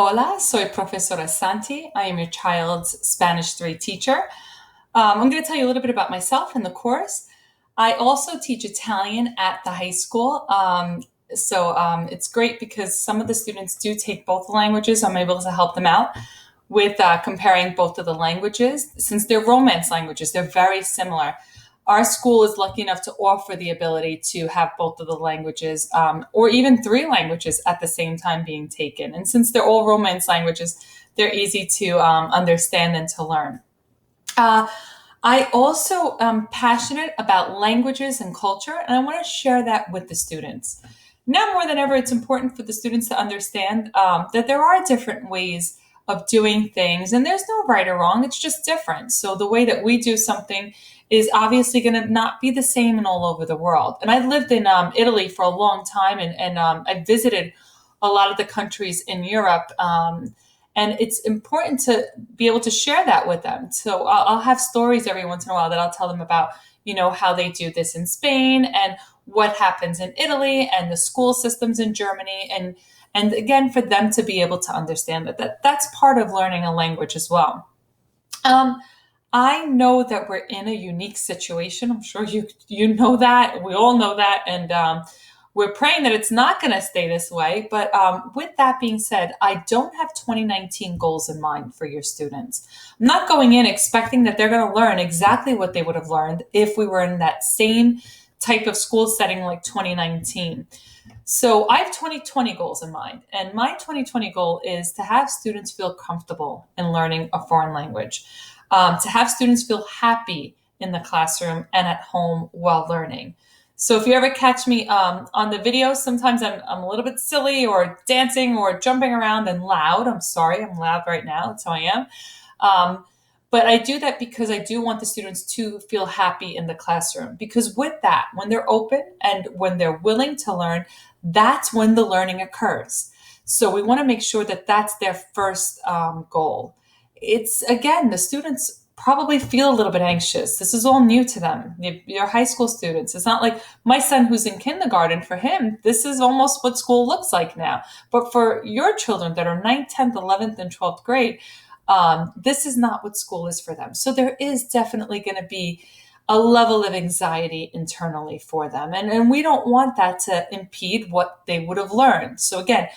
Hola, soy profesora Santi. I am your child's Spanish 3 teacher. I'm going to tell you a little bit about myself and the course. I also teach Italian at the high school. It's great because some of the students do take both languages. I'm able to help them out with comparing both of the languages. Since they're Romance languages, they're very similar. Our school is lucky enough to offer the ability to have both of the languages, or even three languages at the same time being taken. And since they're all Romance languages, they're easy to understand and to learn. Uh, I also am passionate about languages and culture, and I want to share that with the students. Now more than ever, it's important for the students to understand that there are different ways of doing things, and there's no right or wrong, it's just different. So the way that we do something is obviously going to not be the same in all over the world. And I lived in Italy for a long time, and I visited a lot of the countries in Europe. And it's important to be able to share that with them. So I'll have stories every once in a while that I'll tell them about, how they do this in Spain and what happens in Italy and the school systems in Germany. And again, for them to be able to understand that's part of learning a language as well. Um, I know that we're in a unique situation. I'm sure you know that. We all know that, and we're praying that it's not going to stay this way. But with that being said, I don't have 2019 goals in mind for your students. I'm not going in expecting that they're going to learn exactly what they would have learned if we were in that same type of school setting like 2019. So I have 2020 goals in mind, and my 2020 goal is to have students feel comfortable in learning a foreign language, to have students feel happy in the classroom and at home while learning. So if you ever catch me on the video, sometimes I'm a little bit silly or dancing or jumping around and loud. I'm sorry, I'm loud right now. That's how I am. Um, but I do that because I do want the students to feel happy in the classroom. Because with that, when they're open and when they're willing to learn, that's when the learning occurs. So we want to make sure that that's their first goal. It's again, the students probably feel a little bit anxious. This is all new to them. You're high school students. It's not like my son who's in kindergarten. For him, this is almost what school looks like now. But for your children that are ninth, 10th, 11th, and 12th grade, this is not what school is for them. So there is definitely going to be a level of anxiety internally for them. And we don't want that to impede what they would have learned. So again,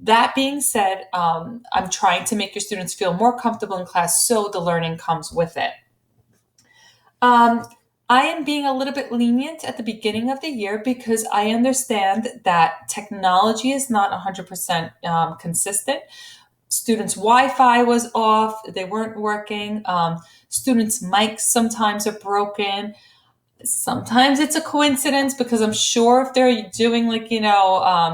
that being said, I'm trying to make your students feel more comfortable in class so the learning comes with it. Um, I am being a little bit lenient at the beginning of the year because I understand that technology is not 100% consistent. Students' Wi-Fi was off, they weren't working. Students' mics sometimes are broken. Sometimes it's a coincidence because I'm sure if they're doing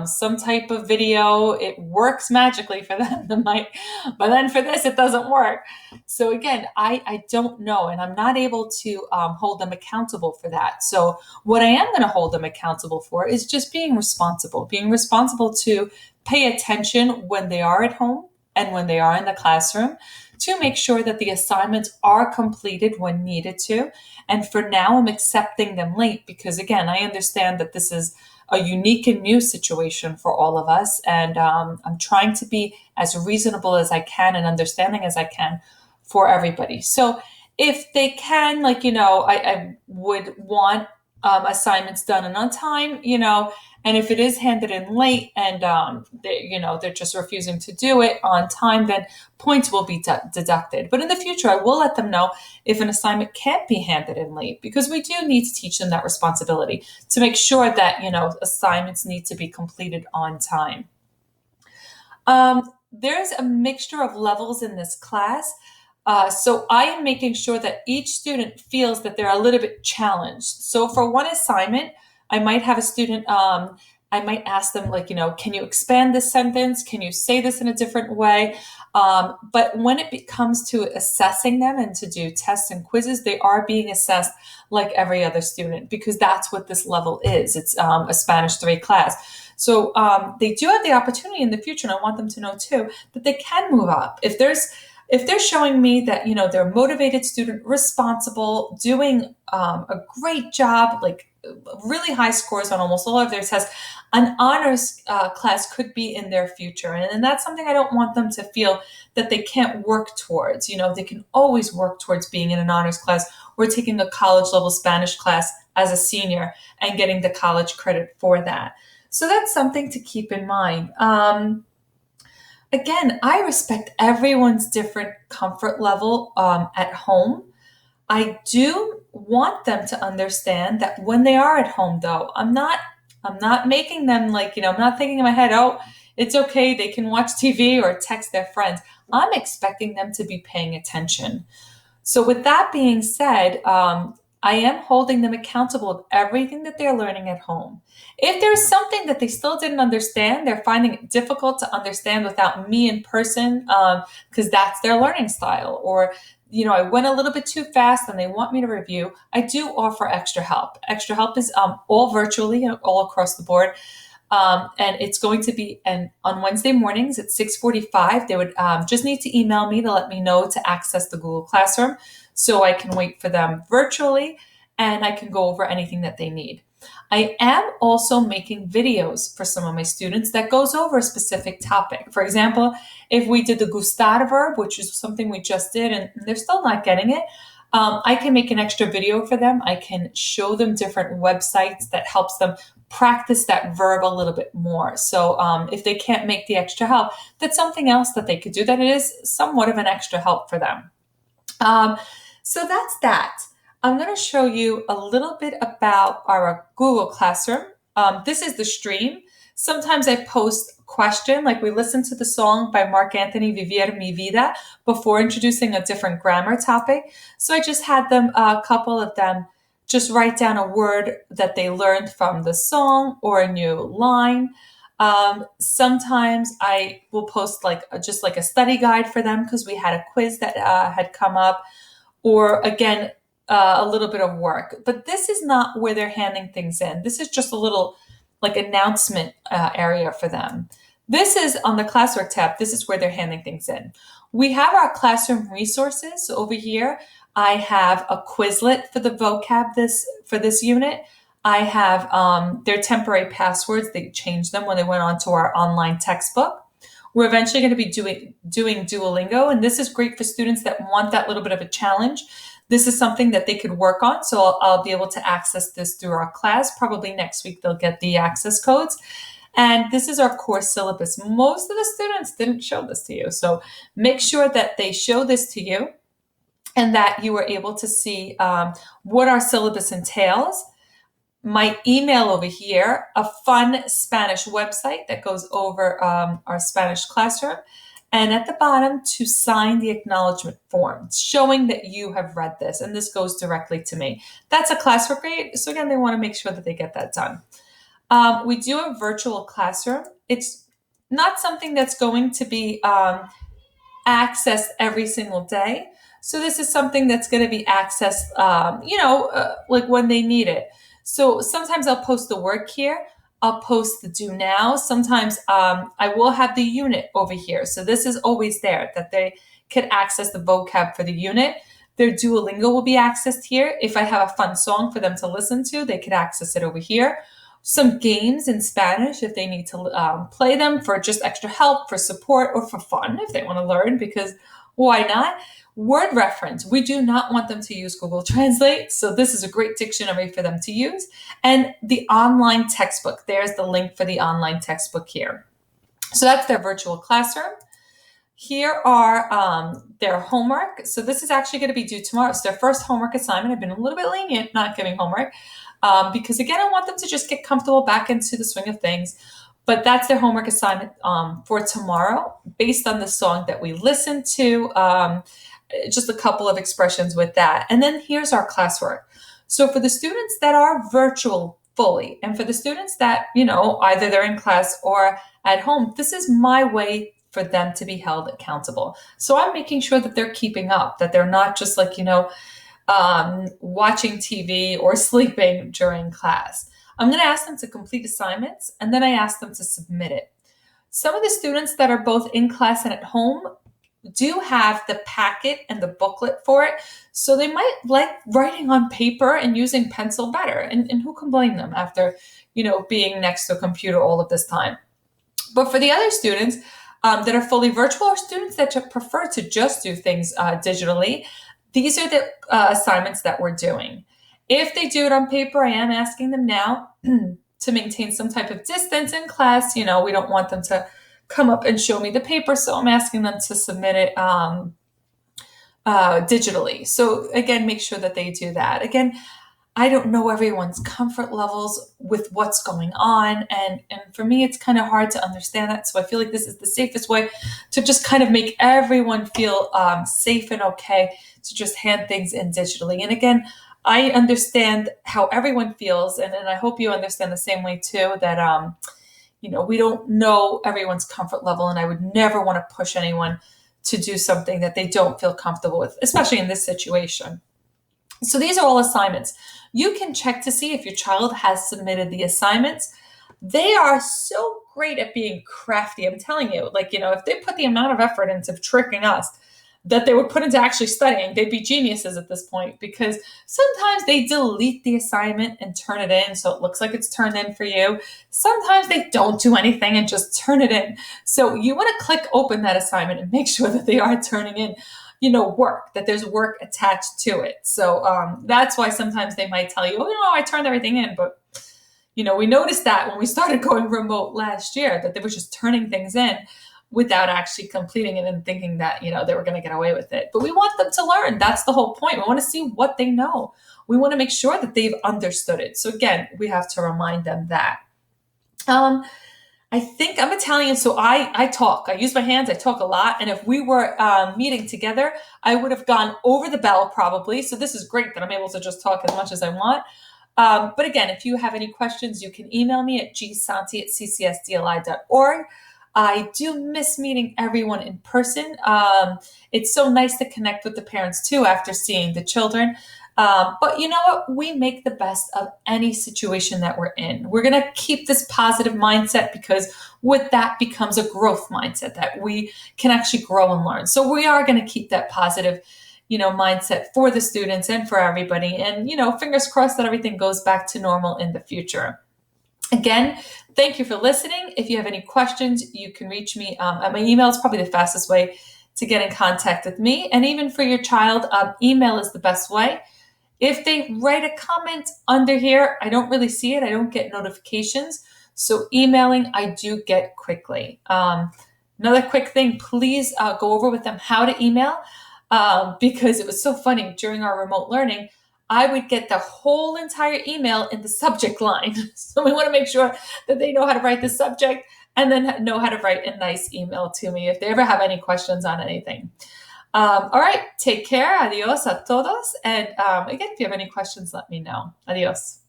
some type of video, it works magically for them. But then for this, it doesn't work. So again, I don't know, and I'm not able to hold them accountable for that. So what I am going to hold them accountable for is just being responsible to pay attention when they are at home and when they are in the classroom, to make sure that the assignments are completed when needed to. And for now, I'm accepting them late because, again, I understand that this is a unique and new situation for all of us. And I'm trying to be as reasonable as I can and understanding as I can for everybody. So if they can, I would want assignments done and on time, and if it is handed in late and they're just refusing to do it on time, then points will be deducted. But in the future, I will let them know if an assignment can't be handed in late, because we do need to teach them that responsibility to make sure that assignments need to be completed on time. There's a mixture of levels in this class. So I am making sure that each student feels that they're a little bit challenged. So for one assignment, I might have a student, I might ask them, can you expand this sentence? Can you say this in a different way? But when it comes to assessing them and to do tests and quizzes, they are being assessed like every other student, because that's what this level is. It's a Spanish 3 class. So they do have the opportunity in the future, and I want them to know too, that they can move up. If they're showing me that they're a motivated student, responsible, doing a great job, like really high scores on almost all of their tests, an honors class could be in their future. And that's something I don't want them to feel that they can't work towards. They can always work towards being in an honors class or taking a college level Spanish class as a senior and getting the college credit for that. So that's something to keep in mind. Again, I respect everyone's different comfort level at home. I do want them to understand that when they are at home, though, I'm not making them like, I'm not thinking in my head, oh, it's okay, they can watch TV or text their friends. I'm expecting them to be paying attention. So with that being said, I am holding them accountable of everything that they're learning at home. If there's something that they still didn't understand, they're finding it difficult to understand without me in person, because that's their learning style, or I went a little bit too fast and they want me to review, I do offer extra help. Extra help is all virtually, all across the board. And it's going to be on Wednesday mornings at 6:45. They would just need to email me to let me know to access the Google Classroom so I can wait for them virtually and I can go over anything that they need. I am also making videos for some of my students that goes over a specific topic. For example, if we did the gustar verb, which is something we just did and they're still not getting it, I can make an extra video for them. I can show them different websites that helps them practice that verb a little bit more. So if they can't make the extra help, that's something else that they could do that is somewhat of an extra help for them. So that's that. I'm going to show you a little bit about our Google Classroom. This is the stream. Sometimes I post a question, like we listened to the song by Mark Anthony, Vivir Mi Vida, before introducing a different grammar topic. So I just had them, a couple of them, just write down a word that they learned from the song or a new line. Sometimes I will post just like a study guide for them because we had a quiz that had come up, or again, a little bit of work. But this is not where they're handing things in. This is just a little like announcement area for them. This is on the classwork tab. This is where they're handing things in. We have our classroom resources. So over here, I have a Quizlet for the vocab for this unit. I have their temporary passwords. They changed them when they went on to our online textbook. We're eventually going to be doing Duolingo, and this is great for students that want that little bit of a challenge. This is something that they could work on, so I'll be able to access this through our class. Probably next week they'll get the access codes. And this is our course syllabus. Most of the students didn't show this to you, so make sure that they show this to you and that you are able to see what our syllabus entails. My email over here, a fun Spanish website that goes over our Spanish classroom, and at the bottom to sign the acknowledgement form showing that you have read this, and this goes directly to me. That's a classwork grade, so again, they want to make sure that they get that done. We do a virtual classroom. It's not something that's going to be accessed every single day. So this is something that's going to be accessed, like when they need it. So sometimes I'll post the work here. I'll post the do now. Sometimes I will have the unit over here. So this is always there that they can access the vocab for the unit. Their Duolingo will be accessed here. If I have a fun song for them to listen to, they could access it over here. Some games in Spanish if they need to play them for just extra help, for support, or for fun if they want to learn, because why not? Word reference. We do not want them to use Google Translate, so this is a great dictionary for them to use. And the online textbook. There's the link for the online textbook here. So that's their virtual classroom. Here are their homework. So this is actually going to be due tomorrow. It's their first homework assignment. I've been a little bit lenient not giving homework because, again, I want them to just get comfortable back into the swing of things. But that's their homework assignment for tomorrow based on the song that we listened to. Just a couple of expressions with that. And then here's our classwork. So for the students that are virtual fully, and for the students that, either they're in class or at home, this is my way for them to be held accountable. So I'm making sure that they're keeping up, that they're not just like, watching TV or sleeping during class. I'm going to ask them to complete assignments, and then I ask them to submit it. Some of the students that are both in class and at home, do have the packet and the booklet for it. So they might like writing on paper and using pencil better. And who can blame them after, being next to a computer all of this time? But for the other students that are fully virtual, or students that prefer to just do things digitally, these are the assignments that we're doing. If they do it on paper, I am asking them now to maintain some type of distance in class. We don't want them to come up and show me the paper, so I'm asking them to submit it digitally. So again, make sure that they do that. Again, I don't know everyone's comfort levels with what's going on. And for me, it's kind of hard to understand that. So I feel like this is the safest way to just kind of make everyone feel safe and okay to just hand things in digitally. And again, I understand how everyone feels. And I hope you understand the same way too, that, we don't know everyone's comfort level. And I would never want to push anyone to do something that they don't feel comfortable with, especially in this situation. So these are all assignments. You can check to see if your child has submitted the assignments. They are so great at being crafty. I'm telling you, if they put the amount of effort into tricking us that they would put into actually studying, they'd be geniuses at this point, because sometimes they delete the assignment and turn it in so it looks like it's turned in for you. Sometimes they don't do anything and just turn it in. So you want to click open that assignment and make sure that they are turning in work, that there's work attached to it. So that's why sometimes they might tell you, I turned everything in. But, we noticed that when we started going remote last year, that they were just turning things in without actually completing it and thinking that, they were going to get away with it. But we want them to learn. That's the whole point. We want to see what they know. We want to make sure that they've understood it. So again, we have to remind them that. I think I'm Italian, so I talk. I use my hands. I talk a lot. And if we were meeting together, I would have gone over the bell probably. So this is great that I'm able to just talk as much as I want. But again, if you have any questions, you can email me at gsanti@ccsdli.org. I do miss meeting everyone in person. It's so nice to connect with the parents too after seeing the children. But you know what? We make the best of any situation that we're in. We're going to keep this positive mindset, because with that becomes a growth mindset that we can actually grow and learn. So we are going to keep that positive, mindset for the students and for everybody. And, fingers crossed that everything goes back to normal in the future. Again, thank you for listening. If you have any questions, you can reach me at my email. Is probably the fastest way to get in contact with me. And even for your child, email is the best way. If they write a comment under here, I don't really see it. I don't get notifications. So emailing, I do get quickly. Another quick thing, please go over with them how to email, because it was so funny during our remote learning. I would get the whole entire email in the subject line. So we want to make sure that they know how to write the subject and then know how to write a nice email to me if they ever have any questions on anything. All right, take care. Adios a todos. And again, if you have any questions, let me know. Adios.